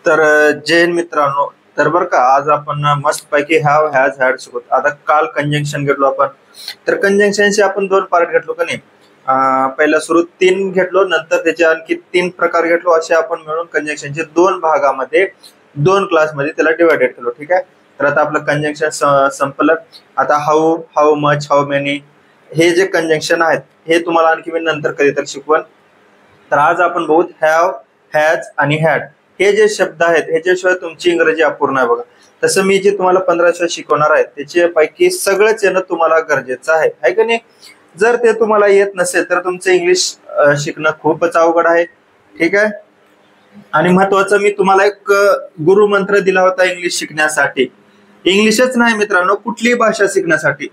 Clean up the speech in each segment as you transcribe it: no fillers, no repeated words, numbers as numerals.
तर जैन मित्रांनो, तर बरं का आज आपण मस्त पैकी हॅव हॅज हॅड शिकवत. आता काल कंजंक्शन घेतलो आपण. तर कंजंक्शनचे आपण 2 पार्ट घेतलो का नाही. पहिला सुरू 3 घेतलो, नंतर त्याचे आणखी 3 प्रकार घेतलो. असे आपण मिळून कंजंक्शनचे 2 भागामध्ये 2 क्लासमध्ये त्याला डिवायडेड केलो. ठीक आहे. तर आता आपलं कंजंक्शन संपलं. आता how, how much, how many हे जे कंजंक्शन आहेत हे तुम्हाला आणखी मी नंतर कधीतरी शिकवण. तर आज आपण बघू हॅव, हॅज आणि हॅड हे जे शब्द आहेत ह्याच्याशिवाय तुमची इंग्रजी अपूर्ण आहे बघा. तसं मी जे तुम्हाला 15 विषय शिकवणार आहे त्याच्यापैकी सगळंच येणं तुम्हाला गरजेचं आहे का नाही. जर ते तुम्हाला येत नसेल तर तुमचं इंग्लिश शिकणं खूपच अवघड आहे. ठीक आहे. आणि महत्वाचं मी तुम्हाला एक गुरुमंत्र दिला होता इंग्लिश शिकण्यासाठी. इंग्लिशच नाही मित्रांनो, कुठलीही भाषा शिकण्यासाठी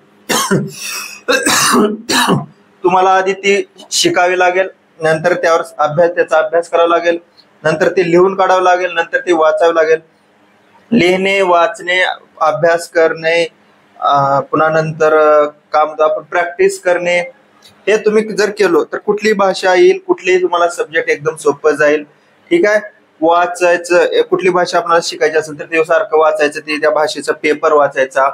तुम्हाला आधी ती शिकावी लागेल, नंतर त्यावर त्याचा अभ्यास करावा लागेल, नंतर ते लिहून काढावं लागेल, नंतर ते वाचावं लागेल. लिहिणे, वाचणे, अभ्यास करणे, पुन्हा नंतर काम आपण प्रॅक्टिस करणे, हे तुम्ही जर केलो तर कुठली भाषा येईल, कुठलीही तुम्हाला सब्जेक्ट एकदम सोपं जाईल. ठीक आहे. वाचायचं, कुठली भाषा आपल्याला शिकायची असेल तर ते सारखं वाचायचं, ते त्या भाषेचा पेपर वाचायचा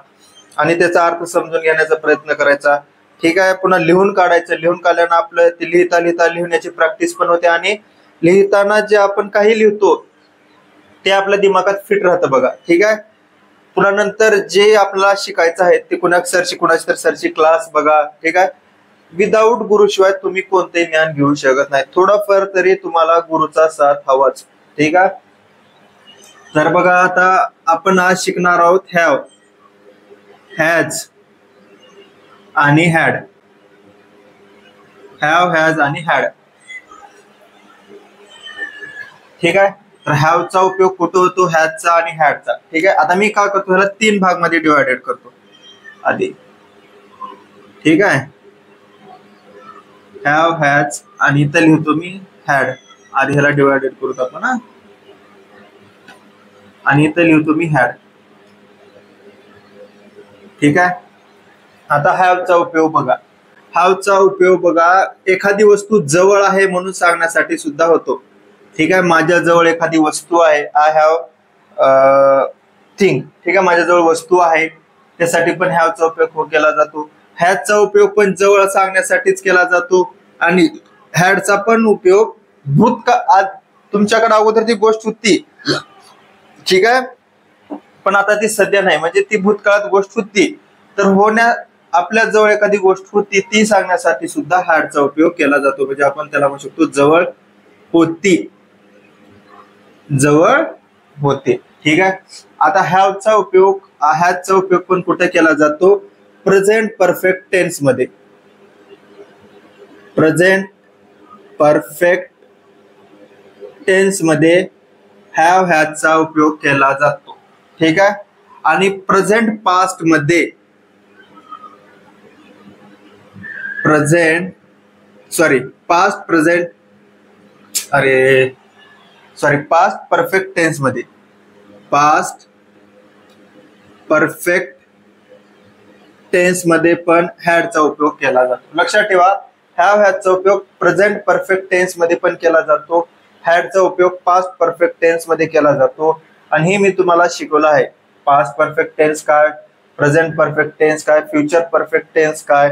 आणि त्याचा अर्थ समजून घेण्याचा प्रयत्न करायचा. ठीक आहे. पुन्हा लिहून काढायचं, लिहून काढल्यानं आपलं ते लिहिता लिहिता लिहिण्याची प्रॅक्टिस पण होते आणि लिहिताना जे आपण काही लिहितो ते आपल्या दिमागात फिट राहतं बघा. ठीक आहे. पुन्हा नंतर जे आपल्याला शिकायचं आहे ते कुणाची तर सरची क्लास बघा. ठीक आहे. विदाऊट गुरुशिवाय तुम्ही कोणतेही ज्ञान घेऊ शकत नाही. थोडंफार तरी तुम्हाला गुरुचा साथ हवाच. ठीक आहे. तर बघा आता आपण आज शिकणार आहोत हॅव, हॅज आणि हॅड. हॅव, हॅज आणि हॅड. ठीक आहे. तर हॅवचा उपयोग कुठं होतो, हॅजचा आणि हॅडचा. ठीक आहे. आता मी काय करतो, ह्याला 3 भाग मध्ये डिवायडेड करतो आधी. ठीक आहे. हॅव, हॅज आणि इथं लिहितो मी हॅड. आधी ह्याला डिवायडेड करतो आपण आणि इथं लिहितो मी हॅड. ठीक आहे. आता हॅवचा उपयोग बघा. हॅवचा उपयोग बघा, एखादी वस्तू जवळ आहे म्हणून सांगण्यासाठी सुद्धा होतो. ठीक आहे. माझ्या जवळ एखादी वस्तू आहे, आय हॅव थिंग. ठीक आहे. माझ्याजवळ वस्तू आहे, त्यासाठी पण हॅवचा उपयोग केला जातो. हॅजचा उपयोग पण जवळ सांगण्यासाठीच केला जातो आणि हॅडचा पण उपयोग भूतकाळ, तुमच्याकडे अगोदर ती गोष्ट होती. ठीक आहे. पण आता ती सध्या नाही, म्हणजे ती भूतकाळात गोष्ट होती, तर आपल्या जवळ एखादी गोष्ट होती ती सांगण्यासाठी सुद्धा हॅडचा उपयोग केला जातो. म्हणजे आपण त्याला म्हणू शकतो जवळ होती, जवळ होते. ठीक आहे. आता हॅवचा उपयोग, हॅजचा उपयोग पण कुठे केला जातो, प्रेझेंट परफेक्ट टेन्स मध्ये. प्रेझेंट परफेक्ट टेन्स मध्ये हॅव, हॅजचा उपयोग केला जातो. ठीक आहे. आणि प्रेझेंट पास्ट मध्ये, पास्ट परफेक्ट टेन्स मध्ये, पास्ट परफेक्ट टेन्स मध्ये पण हॅडचा उपयोग केला जातो. लक्षात ठेवा, हॅव, हॅजचा उपयोग प्रेझेंट परफेक्ट टेन्स मध्ये पण केला जातो, हॅडचा उपयोग पास्ट परफेक्ट टेन्स मध्ये केला जातो. आणि हे मी तुम्हाला शिकवलं आहे. पास्ट परफेक्ट टेन्स काय, प्रेझेंट परफेक्ट टेन्स काय, फ्युचर परफेक्ट टेन्स काय.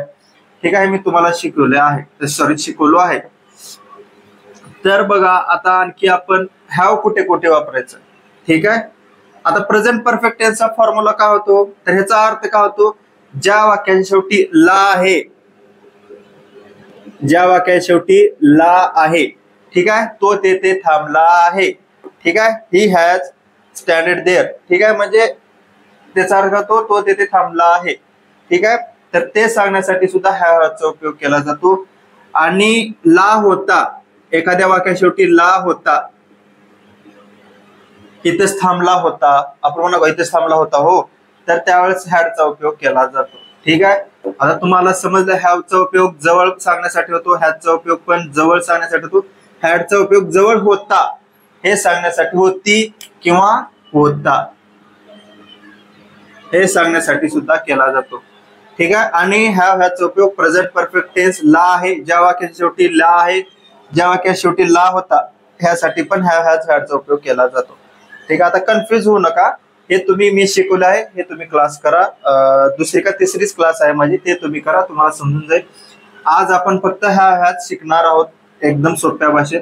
ठीक आहे. मी तुम्हाला शिकवलो आहे. तर बघा आता आणखी आपण हॅव कुठे कुठे वापरायचं. ठीक आहे. आता प्रेझेंट परफेक्ट टेन्सचा फॉर्म्युला काय होतो, तर ह्याचा अर्थ काय होतो, ज्या वाक्याच्या शेवटी ला आहे, ज्या वाक्याच्या शेवटी ला आहे, ठीक आहे, तो तेथे थांबला आहे. ठीक आहे. He has standard there. ठीक आहे. म्हणजे त्याचा अर्थ तो तेथे थांबला आहे. ठीक आहे. तर ते सांगण्यासाठी सुद्धा हॅवचा उपयोग केला जातो. आणि ला होता, एखाद्या वाक्या शेवटी ला होता, इथेच थांबला होता, आपण म्हणा इथेच थांबला होता, हो, तर त्यावेळेस हॅडचा उपयोग केला जातो. ठीक आहे. आता तुम्हाला समजलं हॅवचा उपयोग जवळ सांगण्यासाठी होतो, हॅजचा उपयोग पण जवळ सांगण्यासाठी होतो. हॅडचा उपयोग जवळ होता हे सांगण्यासाठी, होती किंवा होता हे सांगण्यासाठी सुद्धा केला जातो. ठीक आहे. आणि हॅव, हॅजचा उपयोग प्रेझेंट परफेक्ट टेन्स ला आहे, ज्या वाक्याच्या शेवटी ला आहे, ज्या वाक्याच्या शेवटी ला होता, ह्यासाठी पण हॅव, हॅज, हॅडचा उपयोग केला जातो. ठीक आहे, आता कन्फ्युज होऊ नका. हे तुम्ही मी शिकवलं आहे, हे तुम्ही क्लास करा. दुसरी का तिसरीच क्लास आहे माझी, ते तुम्ही करा, तुम्हाला समजून जाईल. आज आपण फक्त ह्याच शिकणार आहोत एकदम सोप्या भाषेत.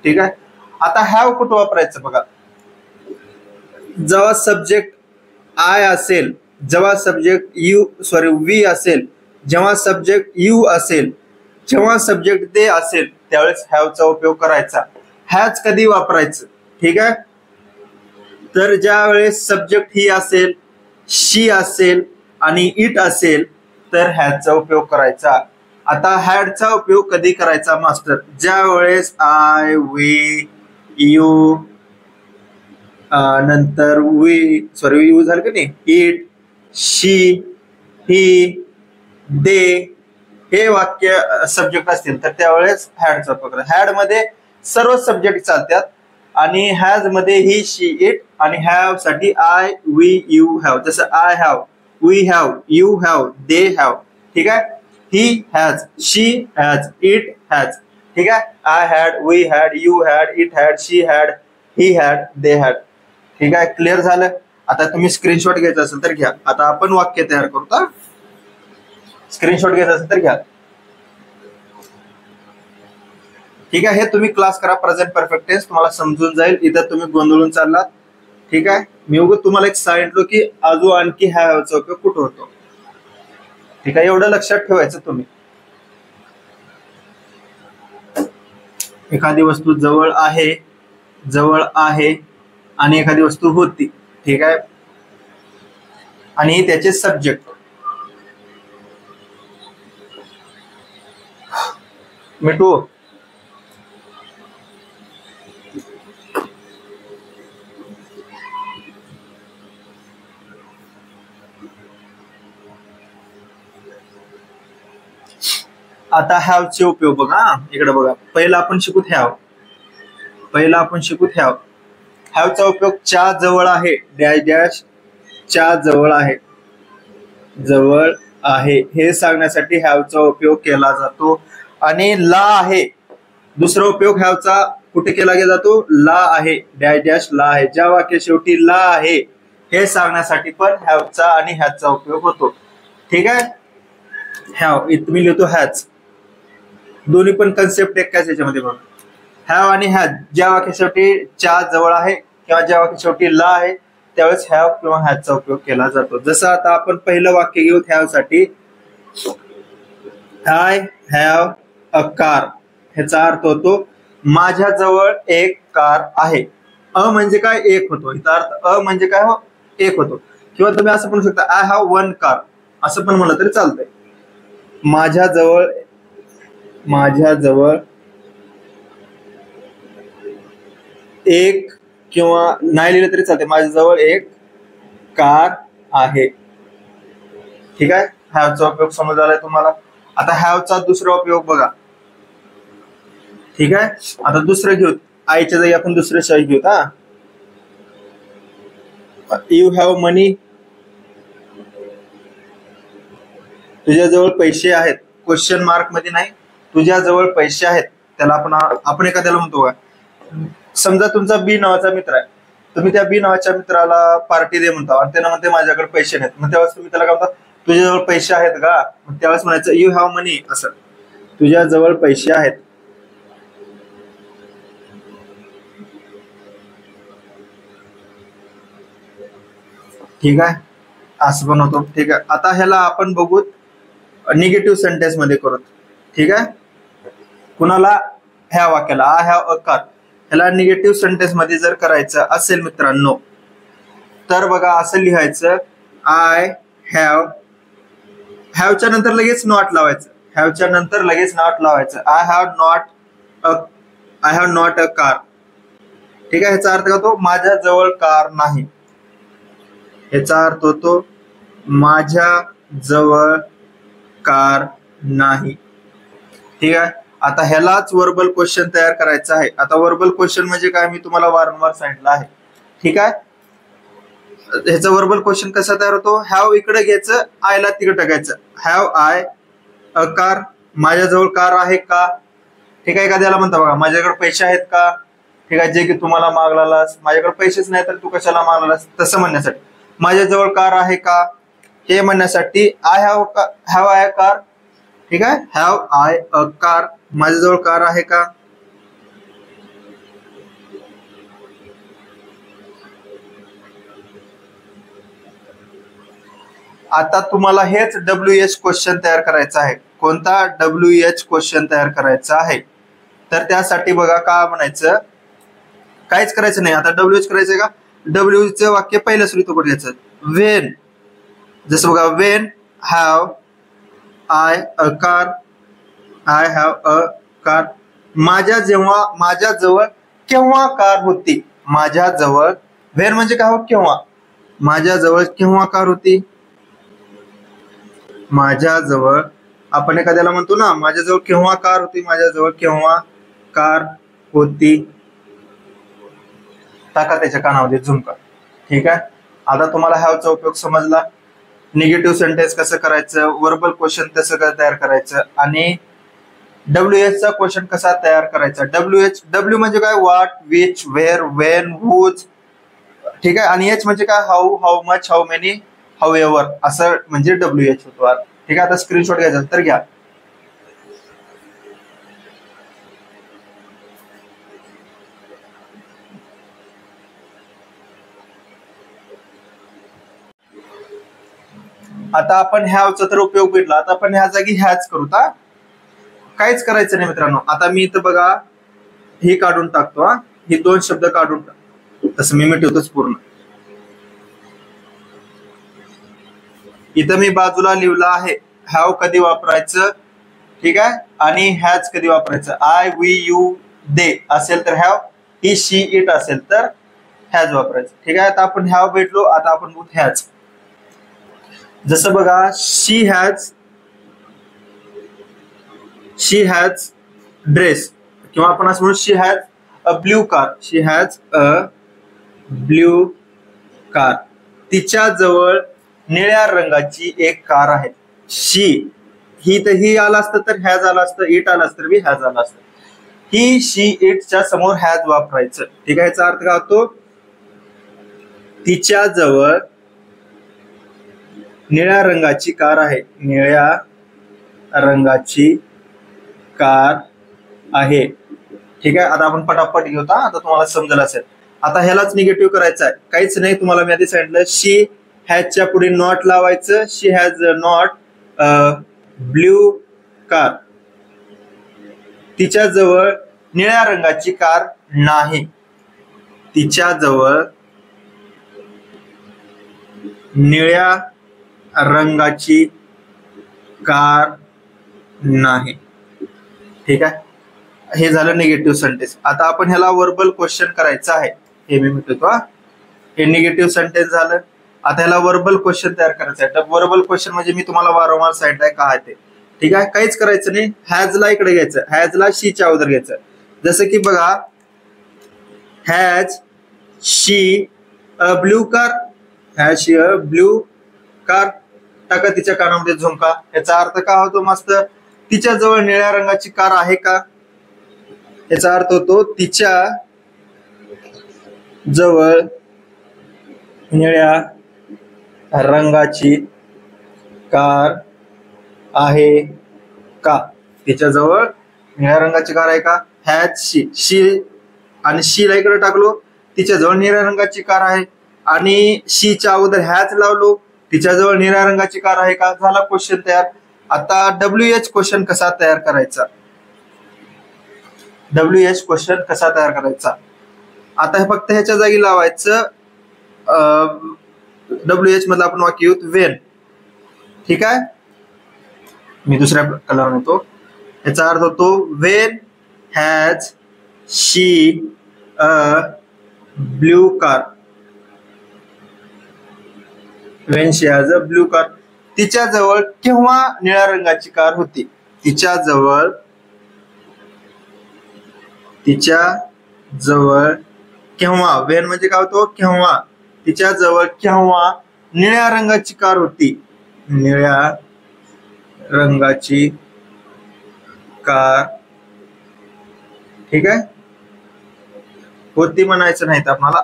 ठीक आहे, आता हॅव कुठं वापरायचं बघा. जेव्हा सब्जेक्ट आय असेल, जेव्हा सब्जेक्ट वी असेल, जेव्हा सब्जेक्ट यू असेल, जेव्हा सब्जेक्ट दे असेल, त्यावेळेस हॅवचा उपयोग करायचा. हॅज कधी वापरायचं, ठीक आहे, तर ज्या वेळेस सब्जेक्ट ही असेल, शी असेल आणि इट असेल, तर हॅजचा उपयोग करायचा. आता हॅडचा उपयोग कधी करायचा मास्टर, ज्या वेळेस आय, वी, यू, नंतर यू झालं की नाही, इट, शी, ही, दे हे वाक्य सब्जेक्ट असतील, तर त्यावेळेस हॅडचा उपयोग करा. हॅड मध्ये सर्व सब्जेक्ट चालतात आणि हॅज मध्ये ही, शी, इट आणि हॅव साठी आय, वी, यू, हॅव. जसं I have, we have, you have, they have. ठीक आहे, he has, she has, it has. ठीक आहे, I had, we had, you had, it had, she had, he had, they had. ठीक आहे, clear झालं. आता तुम्ही स्क्रीनशॉट घ्यायचा असेल तर घ्या. आता आपण वाक्य तयार करू. स्क्रीनशॉट घ्यायचा असेल तर घ्या. ठीक आहे, हे तुम्ही क्लास करा. प्रेझेंट परफेक्ट टेन्स तुम्हाला समजून जाईल. इथं तुम्ही गोंधळून चाललात. ठीक आहे, मी उगाच तुम्हाला एक सांगितलं की अजून आणखी हॅवचा उपयोग कुठं होतो. ठीक आहे, एवढं लक्षात ठेवायचं तुम्ही. एखादी वस्तू जवळ आहे आणि एखादी वस्तू होती. ठीक आहे, आणि त्याचे सब्जेक्ट मिठू. आता हॅवचे उपयोग बघा, इकडे बघा. पहिला आपण शिकू हॅव. हॅवचा उपयोग च्या जवळ आहे, डॅश डॅश, च्या जवळ आहे हे सांगण्यासाठी हॅवचा उपयोग केला जातो. आणि ला आहे, दुसरा उपयोग हॅवचा कुठे केला जातो, ला आहे, डॅश डॅश, ला आहे. ज्या वाक्य शेवटी ला आहे हे सांगण्यासाठी पण हॅवचा आणि हॅजचा उपयोग होतो. ठीक आहे, हॅव इथं मी लिहितो हॅज. दोन्ही पण कन्सेप्ट एकाच याच्यामध्ये बघा. हॅव आणि हॅज, ज्या वाक्य शेवटी च्या जवळ आहे किंवा ज्या वाक्य शेवटी ला आहे, त्यावेळेस हॅव किंवा हॅजचा उपयोग केला जातो. जसं आता आपण पहिलं वाक्य घेऊ हॅव साठी. I have a car. ह्याचा अर्थ होतो माझ्याजवळ एक कार आहे. म्हणजे काय, एक होतो. याचा अर्थ म्हणजे काय हो, एक होतो. किंवा तुम्ही असं म्हणू शकता आय हॅव वन कार, असं पण म्हणलं तरी चालतंय. माझ्याजवळ एक, किंवा नाही लिहिलं तरी चालते, माझ्याजवळ एक कार आहे. ठीक आहे, हॅवचा उपयोग समजलाय तुम्हाला. आता हॅवचा दुसरा उपयोग बघा. ठीक आहे, आता दुसरं घेऊ. आईच्या जागी आपण दुसरे शब्द घेऊ. यू हॅव मनी. तुझ्याजवळ पैसे आहेत. क्वेश्चन मार्क मध्ये नाही, तुझ्याजवळ पैसे आहेत. त्याला आपण एखाद्याला म्हणतो का, समजा तुमचा बी नावाचा मित्र आहे, तुम्ही त्या बी नावाच्या मित्राला पार्टी दे म्हणता आणि त्याला म्हणते माझ्याकडे पैसे नाहीत. मग त्यावेळेस तुम्ही त्याला काय म्हणता, तुझ्याजवळ पैसे आहेत का. मग त्यावेळेस म्हणायचं यू हॅव मनी. असं, तुझ्याजवळ पैसे आहेत. ठीक आहे, असं पण होतो. ठीक आहे, आता ह्याला आपण बघू निगेटिव्ह सेंटेन्स मध्ये करू. ठीक आहे, कुणाला, ह्या वाक्याला आय हॅव अ कार, ह्याला निगेटिव्ह सेंटेन्स मध्ये जर करायचं असेल मित्रांनो, तर बघा असं लिहायचं. आय हॅव, हॅवच्या नंतर लगेच नॉट लावायचं. I have not a car. ठीक आहे, ह्याचा अर्थ काय होतो, माझ्याजवळ कार नाही. ह्याचा अर्थ होतो माझ्या जवळ कार नाही. ठीक आहे, आता ह्यालाच वर्बल क्वेश्चन तयार करायचा आहे. आता वर्बल क्वेश्चन म्हणजे काय, मी तुम्हाला वारंवार सांगितलं आहे. ठीक आहे, ह्याचा वर्बल क्वेश्चन कसा तयार होतो, हॅव इकडे घ्यायचं, आयला तिकडे टाकायचं. हॅव आय अ कार, माझ्याजवळ कार आहे का. ठीक आहे, एखाद्याला म्हणता बघा माझ्याकडे पैसे आहेत का. ठीक आहे, जे की तुम्हाला मागलास, माझ्याकडे पैसेच नाही तर तू कशाला मागलास, तसं म्हणण्यासाठी. माझ्याजवळ कार आहे का हे म्हणण्यासाठी I have I a car. ठीक आहे, हॅव आय अ कार, माझ्याजवळ कार आहे का. आता तुम्हाला हेच WH क्वेश्चन तयार करायचा आहे. कोणता WH क्वेश्चन तयार करायचा आहे. तर त्यासाठी बघा काय म्हणायचं, काहीच करायचं नाही. आता WH करायचंय का, WH वाक्य पहिल्या सुरू घ्यायचं. वेन, जसं बघा, Wien have I a car, I have a car. माझ्याजवळ केव्हा कार होती. माझ्याजवळ, वेन म्हणजे काय हो, केव्हा. माझ्याजवळ केव्हा कार होती. माझ्याजवळ, आपण एखाद्याला म्हणतो ना, माझ्याजवळ केव्हा कार होती, माझ्याजवळ केव्हा कार होती. टाका त्याच्या कानामध्ये झुमका. ठीक आहे, आता तुम्हाला हॅवचा उपयोग समजला. निगेटिव्ह सेंटेन्स कसं करायचं, वर्बल क्वेश्चन कसं तयार करायचं, आणि WH चा क्वेश्चन कसा तयार करायचा. W म्हणजे काय, what, which, where, when, whose. ठीक आहे, आणि H म्हणजे काय, how much, how many, however, असं म्हणजे WH होतो. ठीक आहे, आता स्क्रीनशॉट घ्यायचा तर घ्या. आता आपण ह्याचा तर उपयोग भेटला. आता आपण ह्या जागी ह्याच करू. काहीच करायचं नाही मित्रांनो. आता मी इथं बघा हे काढून टाकतो. हे दोन शब्द काढून टाकतो, तसं मी मिटवतोच पूर्ण. इथं मी बाजूला लिहिलं आहे हॅव कधी वापरायचं. ठीक आहे, आणि हॅज कधी वापरायचं. आय, वी, यू, दे असेल तर हॅव, ही, शी, इट असेल तर हॅज वापरायचं. ठीक आहे, आता आपण हॅव भेटलो. आता आपण बघू हॅज. जसं बघा, शी हॅज ड्रेस, किंवा आपण असं म्हणू she has a blue car. She has a blue car. तिच्या जवळ निळ्या रंगाची एक कार आहे. शी, ही आलं असतं तर हॅज आलं असतं, इट आलं असतं बी हॅज आलं असतं. ही, शी, इटच्या समोर हॅज वापरायचं. ठीक आहे, याचा अर्थ काय होतो, तिच्या जवळ निळ्या रंगाची कार आहे. निळ्या रंगाची कार आहे. ठीक आहे, आता आपण पटापट घेऊता. आता तुम्हाला समजलं असेल. आता ह्यालाच निगेटिव्ह करायचं आहे. काहीच नाही, तुम्हाला मी आधी सांगितलं. शी हॅजच्या पुढे नॉट लावायचं. शी हॅज नॉट ब्ल्यू कार. तिच्या जवळ निळ्या रंगाची कार नाही. तिच्या जवळ निळ्या रंगाची कार नाही. ठीक आहे, हे झालं निगेटिव्ह सेंटेन्स. आता आपण ह्याला वर्बल क्वेश्चन करायचं आहे. हे मी म्हणतो. हे निगेटिव्ह सेंटेन्स झालं. आता ह्याला वर्बल क्वेश्चन तयार करायचं आहे. तर वर्बल क्वेश्चन म्हणजे मी तुम्हाला वारंवार सांगितलंय काय ते. ठीक आहे, काहीच करायचं नाही. हॅजला इकडे घ्यायचं, हॅजला शीच्या अगोदर घ्यायचं. जसं की बघा, has she a blue car, has she a blue car. टाका तिच्या कानामध्ये झुमका. याचा अर्थ काय होतो मस्त, तिच्या जवळ निळ्या रंगाची कार आहे का. याचा अर्थ होतो तिच्या जवळ निळ्या रंगाची कार आहे का. तिच्याजवळ निळ्या रंगाची कार आहे का. हॅज शी आणि शीला इकडे टाकलो. तिच्याजवळ निळ्या रंगाची कार आहे, आणि शीच्या अगोदर हॅज लावलो. तिच्याजवळ निळ्या रंगाची कार आहे का. झाला क्वेश्चन तयार. आता WH क्वेश्चन कसा तयार करायचा. WH क्वेश्चन कसा तयार करायचा. आता हे फक्त ह्याच्या जागी लावायचं. WH मधलं आपण वाक्य घेऊ वेन. ठीक आहे, मी दुसऱ्या कलर होतो. याचा अर्थ होतो Wien has she a blue car. Wien she has a blue car. तिच्या जवळ केव्हा निळ्या रंगाची कार होती. तिच्या जवळ केव्हा, वेन म्हणजे काय होतो केव्हा. तिच्या जवळ केव्हा निळ्या रंगाची कार होती. निळ्या रंगाची कार. ठीक आहे, होती म्हणायचं नाही तर आपल्याला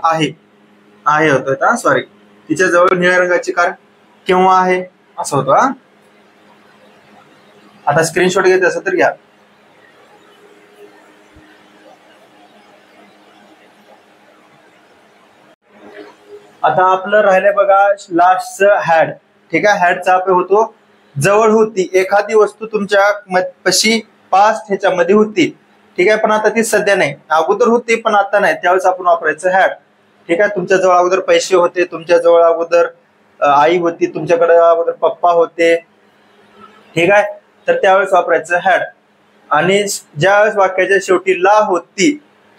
आहे होतं. सॉरी, तिच्या जवळ निळ्या रंगाची कार केव्हा आहे असं होतं. हा, आता स्क्रीनशॉट घ्यायचं असं तर घ्या. आता आपलं राहिलंय बघा लास्टचं हॅड. ठीक आहे, हॅडचा आपण होतो जवळ होती, एखादी वस्तू तुमच्या पशी पास्ट ह्याच्यामध्ये होती. ठीक आहे, पण आता ती सध्या नाही, अगोदर होती पण आता नाही, त्यावेळेस आपण वापरायचं हॅड. ठीक आहे, तुमच्या जवळ अगोदर पैसे होते, तुमच्या जवळ अगोदर आई होती, तुमच्याकडे अगोदर पप्पा होते. ठीक आहे, तर त्यावेळेस वापरायचं हॅड. आणि ज्यावेळेस वाक्याच्या शेवटी ला होती,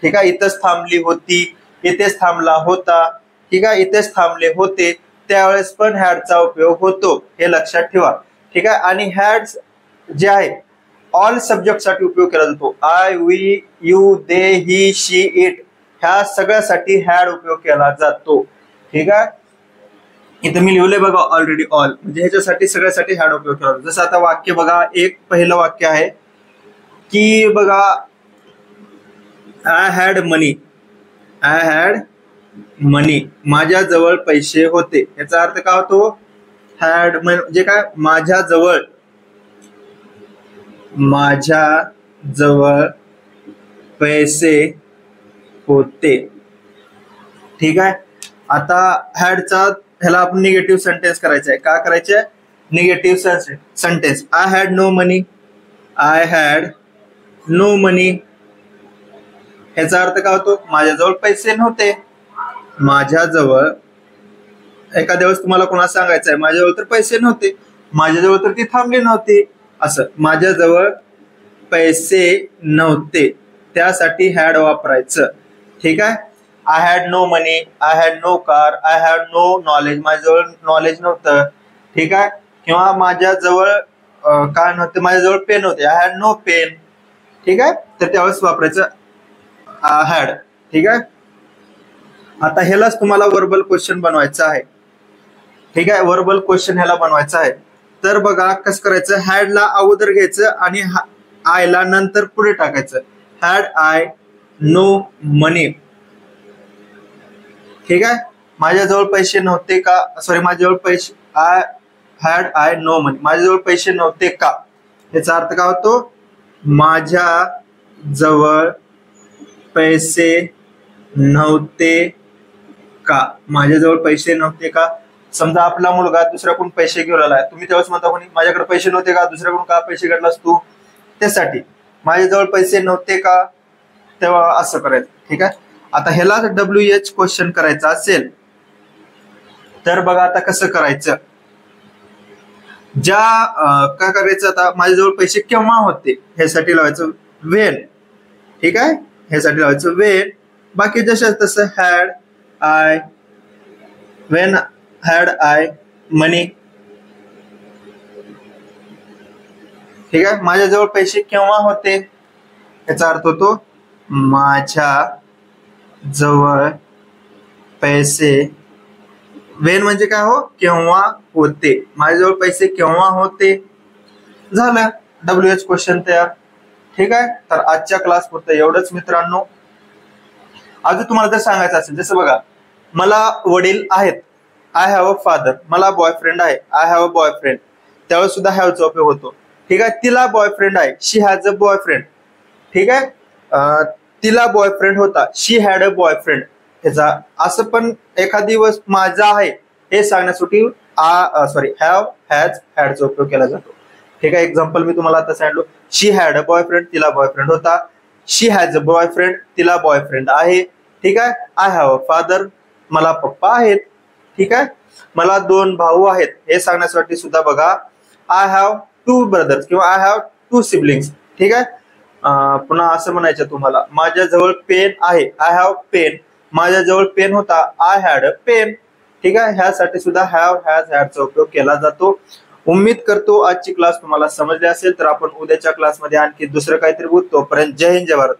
ठीक आहे, इथंच थांबली होती, इथेच थांबला होता, ठीक आहे, इथेच थांबले होते, त्यावेळेस पण हॅडचा उपयोग होतो, हे लक्षात ठेवा. ठीक आहे, आणि हॅड जे आहे ऑल सब्जेक्ट साठी उपयोग केला जातो. I, we, you, they, he, she, it ह्या सगळ्यासाठी हॅड उपयोग केला जातो. ठीक आहे, इथं मी लिहिलंय बघा ऑलरेडी ऑल, म्हणजे ह्याच्यासाठी सगळ्यासाठी हॅड उपयोग केला जातो. जसं आता वाक्य बघा, एक पहिलं वाक्य आहे की बघा I had money, I had money, माझ्याजवळ पैसे होते. याचा अर्थ काय होतो, हॅड म्हणजे काय, माझ्याजवळ पैसे होते. ठीक आहे, आता हॅडचा ह्याला आपण निगेटिव्ह सेंटेन्स करायचा आहे. काय करायचं आहे, negative sentence. I had no money, I had no money, ह्याचा अर्थ काय होतो, माझ्याजवळ पैसे नव्हते. माझ्याजवळ, एखाद्या वेळेस तुम्हाला कोणाला सांगायचं आहे माझ्याजवळ तर पैसे नव्हते, माझ्याजवळ तर ती थांबली नव्हती, असं माझ्याजवळ पैसे नव्हते, त्यासाठी हॅड वापरायचं. ठीक आहे, I had no money, I had no car, I had no knowledge, माझ्याजवळ नॉलेज नव्हतं. ठीक आहे, किंवा माझ्याजवळ काय नव्हतं, माझ्याजवळ पेन होते, आय हॅड नो पेन. ठीक आहे, तर त्यावेळेस वापरायचं हॅड. ठीक आहे, आता ह्यालाच तुम्हाला वर्बल क्वेश्चन बनवायचं आहे. ठीक आहे, वर्बल क्वेश्चन ह्याला बनवायचं आहे. तर बघा कसं करायचं, हॅडला अगोदर घ्यायचं आणि आयला नंतर पुढे टाकायचं. हॅड आय नो मनी. ठीक आहे, माझ्याजवळ पैसे नव्हते का, सॉरी, माझ्याजवळ पैसे, आय हॅड आय नो मनी, माझ्याजवळ पैसे नव्हते का, याचा अर्थ काय होतो, माझ्या जवळ पैसे नव्हते का, माझ्याजवळ पैसे नव्हते का. समजा आपला मुलगा दुसऱ्याकडून पैसे घेऊन आलाय, तुम्ही त्यावेळेस म्हणता कोणी माझ्याकडे पैसे नव्हते का, दुसऱ्याकडून का पैसे घेतलास तू, त्यासाठी माझ्याजवळ पैसे नव्हते का, तेव्हा असं करायचं. ठीक आहे, आता ह्याला WH क्वेश्चन करायचा असेल तर बघा आता कसं करायचं, काय करायचं, आता माझ्याजवळ पैसे केव्हा होते, ह्यासाठी लावायचं वेन. ठीक आहे, ह्यासाठी लावायचं वेन. बाकी जसं तसं had I, when had I money. ठीक आहे, माझ्याजवळ पैसे केव्हा होते, याचा अर्थ होतो माझ्या जवळ पैसे, वेन म्हणजे काय हो, केव्हा होते, माझ्याजवळ पैसे केव्हा होते. झालं WH क्वेश्चन तयार. ठीक आहे, तर आजच्या क्लास पुरतं एवढंच मित्रांनो. अजून तुम्हाला जर सांगायचं असेल, जसं बघा मला वडील आहेत, आय हॅव अ फादर, मला बॉयफ्रेंड आहे, आय हॅव अ बॉयफ्रेंड, त्यावेळेस सुद्धा हॅवचा उपयोग होतो. ठीक आहे, तिला बॉयफ्रेंड आहे, शी हॅज अ बॉयफ्रेंड. ठीक आहे, तिला बॉयफ्रेंड होता, शी हॅड अ बॉयफ्रेंड. ह्याचा असं पण एखादी दिवस माझा आहे हे सांगण्यासाठी हॅव, हॅज, हॅडचा उपयोग केला जातो. ठीक आहे, एक्झाम्पल मी तुम्हाला आता सांगितलं, शी हॅड अ बॉयफ्रेंड, तिला बॉयफ्रेंड होता, शी हॅज अ बॉयफ्रेंड, तिला बॉयफ्रेंड आहे. ठीक आहे, आय हॅव अ फादर, मला पप्पा आहेत. ठीक आहे, मला 2 भाऊ आहेत हे सांगण्यासाठी सुद्धा बघा आय हॅव 2 ब्रदर्स किंवा आय हॅव 2 सिबलिंग्स. ठीक आहे, पुन्हा असं म्हणायचं तुम्हाला, माझ्याजवळ पेन आहे, आय हॅव पेन, माझ्याजवळ पेन होता, आय हॅड अ पेन. ठीक आहे, ह्यासाठी सुद्धा हॅव, हॅज, हॅडचा उपयोग केला जातो. उम्मीद करतो आजची क्लास तुम्हाला समजली असेल. तर आपण उद्याच्या क्लासमध्ये आणखी दुसरं काहीतरी बोलतो. तोपर्यंत जय हिंद, जय भारत.